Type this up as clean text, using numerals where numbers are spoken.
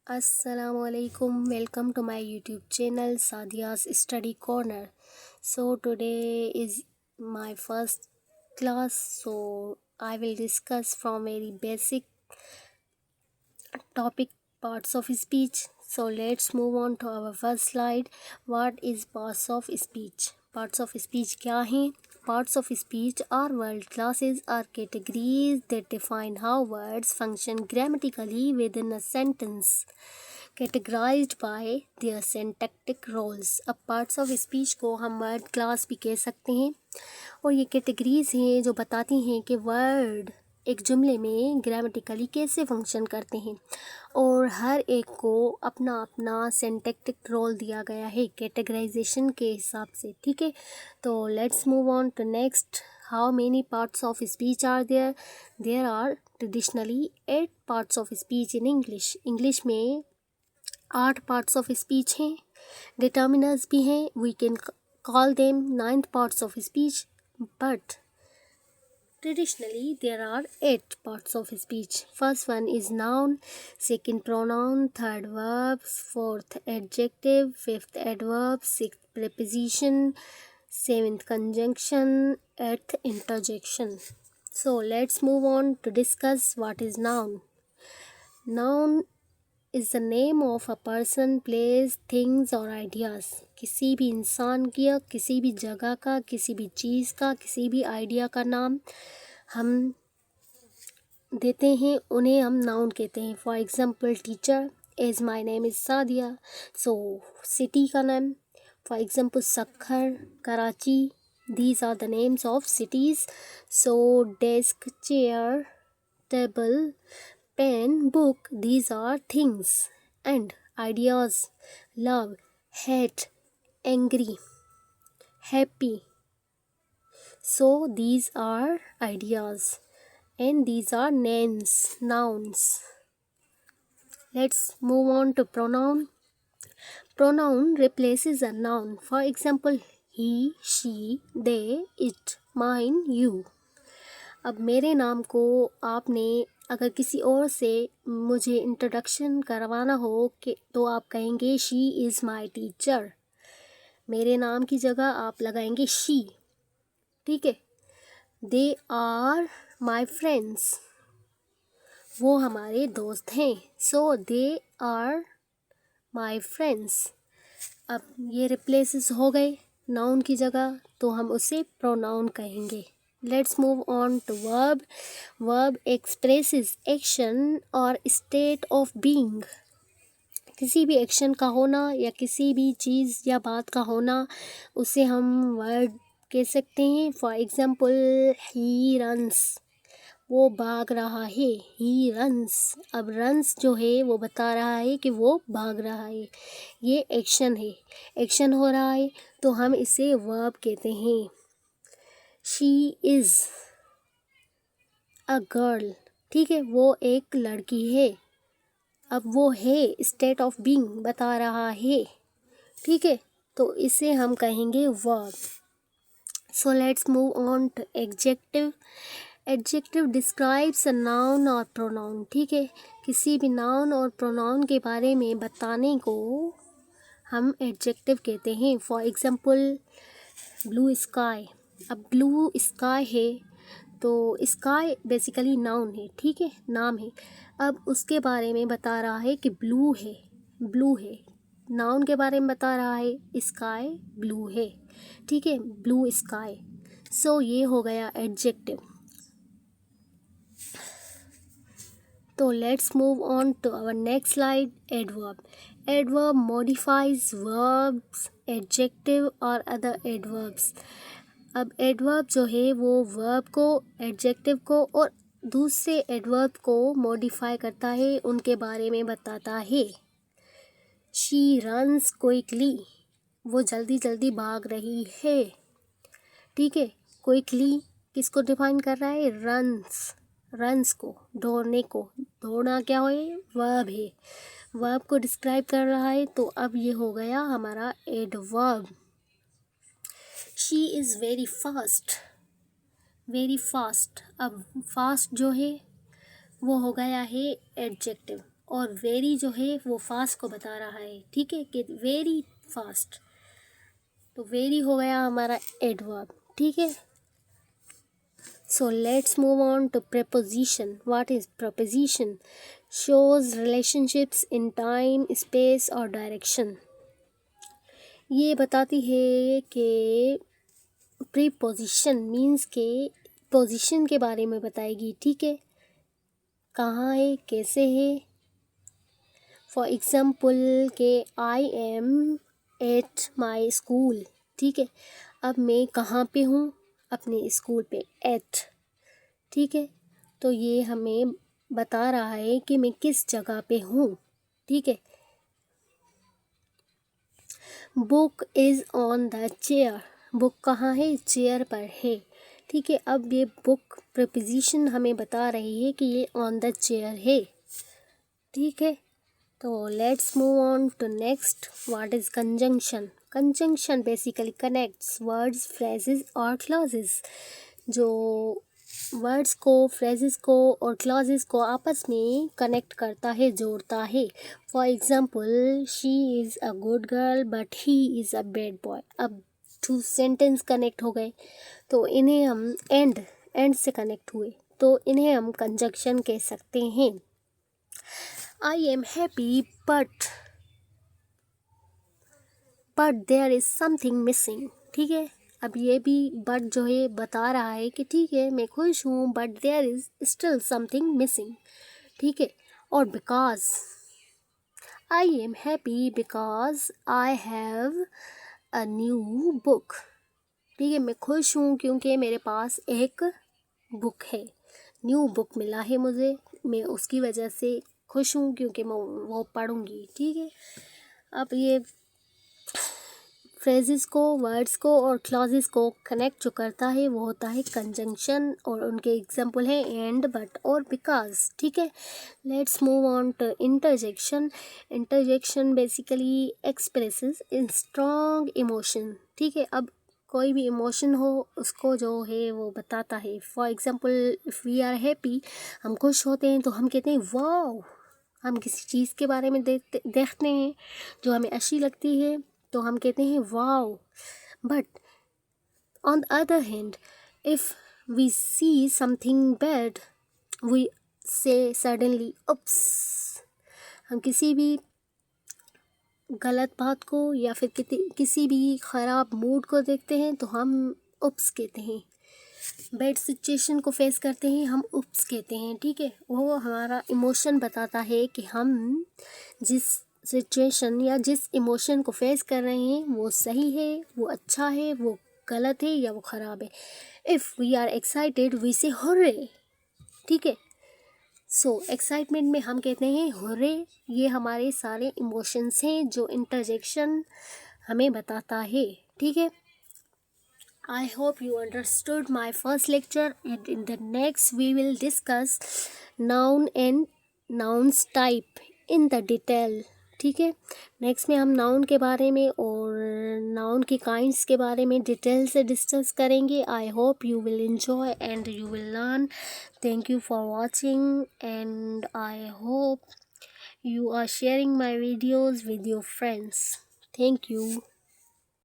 Assalamualaikum. Welcome to my YouTube channel Sadia's Study Corner. So today is my first class, so I will discuss from very basic topic parts of speech. So let's move on to our first slide. What is parts of speech? Parts of speech क्या हैं? Parts of speech are word classes or categories that define how words function grammatically within a sentence, categorized by their syntactic roles. अब parts of speech को हम word class भी कह सकते हैं और ये कैटेगरीज हैं जो बताती हैं कि वर्ड एक जुमले में ग्रामेटिकली कैसे फंक्शन करते हैं और हर एक को अपना अपना सिंटैक्टिक रोल दिया गया है कैटेगराइजेशन के हिसाब से। ठीक है, तो let's move on to next. How many parts of speech are there are traditionally 8 parts of speech in English में 8 पार्ट्स ऑफ स्पीच हैं। डिटर्मिनर्स भी हैं, we can call them 9 parts of speech, but traditionally there are 8 parts of speech. First one is noun, second pronoun, third verbs, fourth adjective, fifth adverb, sixth preposition, seventh conjunction, eighth interjection. So let's move on to discuss what is noun. Noun is the name of a person, place, things or ideas. किसी भी इंसान का, किसी भी जगह का, किसी भी चीज़ का, किसी भी आइडिया का नाम हम देते हैं, उन्हें हम नाउन कहते हैं। For example teacher, as my name is Sadia, so city का नाम। For example Sukkur, Karachi, these are the names of cities. So desk, chair, table, pen, book, these are things. And ideas, love, hate, angry, happy. So these are ideas and these are names, nouns. Let's move on to pronoun. Pronoun replaces a noun. For example, he, she, they, it, mine, you. अब मेरे नाम को आपने अगर किसी और से मुझे इंट्रोडक्शन करवाना हो कि तो आप कहेंगे शी इज़ माई टीचर। मेरे नाम की जगह आप लगाएंगे शी। ठीक है, दे आर माई फ्रेंड्स, वो हमारे दोस्त हैं। सो दे आर माई फ्रेंड्स। अब ये रिप्लेसेस हो गए नाउन की जगह, तो हम उसे प्रोनाउन कहेंगे। Let's move on to verb. Verb expresses action और स्टेट ऑफ बीइंग। किसी भी एक्शन का होना या किसी भी चीज़ या बात का होना, उसे हम वर्ड कह सकते हैं। फॉर एग्जाम्पल, ही रन्स, वो भाग रहा है। ही रन्स, अब रन्स जो है वो बता रहा है कि वो भाग रहा है, ये एक्शन है, एक्शन हो रहा है, तो हम इसे वर्ब कहते हैं। शी इज़ अ गर्ल, ठीक है, वो एक लड़की है। अब वो है, स्टेट ऑफ बीइंग बता रहा है। ठीक है, तो इसे हम कहेंगे verb. So let's move on to adjective. Adjective describes a noun और प्रोनाउन। ठीक है, किसी भी नाउन और प्रोनाउन के बारे में बताने को हम एडजेक्टिव कहते हैं। For example, blue sky. अब ब्लू स्काई है तो स्काई बेसिकली नाउन है, ठीक है, नाम है। अब उसके बारे में बता रहा है कि ब्लू है, ब्लू है, नाउन के बारे में बता रहा है स्काई ब्लू है। ठीक है, ब्लू स्काई। सो ये हो गया एडजेक्टिव। तो let's move on to our next slide, adverb. Adverb modifies verbs, adjective और अदर एडवर्ब्स. अब एडवर्ब जो है वो वर्ब को, एडजेक्टिव को और दूसरे एडवर्ब को मॉडिफाई करता है, उनके बारे में बताता है। शी रन्स क्विकली, वो जल्दी जल्दी भाग रही है। ठीक है, क्विकली किसको डिफाइन कर रहा है? रन्स, रन्स को, दौड़ने को। दौड़ना क्या है? वर्ब है, वर्ब को डिस्क्राइब कर रहा है। तो अब ये हो गया हमारा adverb. She is very fast, very fast. अब फास्ट जो है वो हो गया है एडजेक्टिव। और वेरी जो है वो फास्ट को बता रहा है, ठीक है, कि वेरी फास्ट। तो वेरी हो गया हमारा एडवर्ब, ठीक है। So let's move on to preposition. What is preposition? Shows relationships in time, space और direction. ये बताती है कि प्रीपोजिशन मीन्स के पोजीशन के बारे में बताएगी, ठीक है, कहाँ है, कैसे है। फॉर एग्ज़ाम्पल के I am at my school, ठीक है, अब मैं कहाँ पे हूँ, अपने स्कूल पे, एट, ठीक है। तो ये हमें बता रहा है कि मैं किस जगह पे हूँ, ठीक है। Book is on the chair, book कहाँ है, चेयर पर है, ठीक है। अब ये बुक प्रीपोजिशन हमें बता रही है कि ये ऑन द चेयर है, ठीक है। तो let's move on to next. What is conjunction? Conjunction basically connects words, phrases और क्लॉजेस, जो वर्ड्स को, फ्रेजेस को और क्लॉजेस को आपस में कनेक्ट करता है, जोड़ता है। For example, she is a good girl but he is a bad boy. अब 2 सेंटेंस कनेक्ट हो गए, तो इन्हें हम एंड से कनेक्ट हुए, तो इन्हें हम कंजंक्शन कह सकते हैं। I am happy but there is something missing, ठीक है। अब ये भी but जो है बता रहा है कि ठीक है मैं खुश हूँ but there is still something missing, ठीक है। और because I am happy because I have a new book, ठीक है, मैं खुश हूँ क्योंकि मेरे पास एक बुक है, न्यू बुक मिला है मुझे, मैं उसकी वजह से खुश हूँ क्योंकि मैं वो पढ़ूँगी, ठीक है। अब ये फ्रेजेस को, वर्ड्स को और क्लॉजेस को कनेक्ट जो करता है वो होता है कंजंक्शन, और उनके एग्जाम्पल हैं एंड, बट और बिकॉज, ठीक है। Let's move on to interjection. Interjection basically expresses in strong emotion, ठीक है। अब कोई भी इमोशन हो उसको जो है वो बताता है। For example, if we are happy, हम खुश होते हैं तो हम कहते हैं वाओ। हम किसी चीज़ के बारे में देखते हैं जो हमें अच्छी लगती है तो हम कहते हैं wow. But on the other hand, if we see something bad, we say suddenly oops. हम किसी भी गलत बात को या फिर किसी भी ख़राब मूड को देखते हैं तो हम उप्स कहते हैं। बैड सिचुएशन को फेस करते हैं, हम उप्स कहते हैं, ठीक है। वो हमारा इमोशन बताता है कि हम जिस सिचुएशन या जिस इमोशन को फेस कर रहे हैं वो सही है, वो अच्छा है, वो गलत है या वो ख़राब है। If we are excited we say hurray, ठीक है। सो एक्साइटमेंट में हम कहते हैं हुर्रे। ये हमारे सारे इमोशंस हैं जो इंटरजेक्शन हमें बताता है, ठीक है। I hope you understood my first lecture, and in the next we will discuss noun and nouns type in the detail, ठीक है। नेक्स्ट में हम नाउन के बारे में और नाउन की काइंड्स के बारे में डिटेल से डिस्कस करेंगे। I hope you will enjoy and you will learn. Thank you for watching, and I hope you are sharing my videos with your friends. Thank you.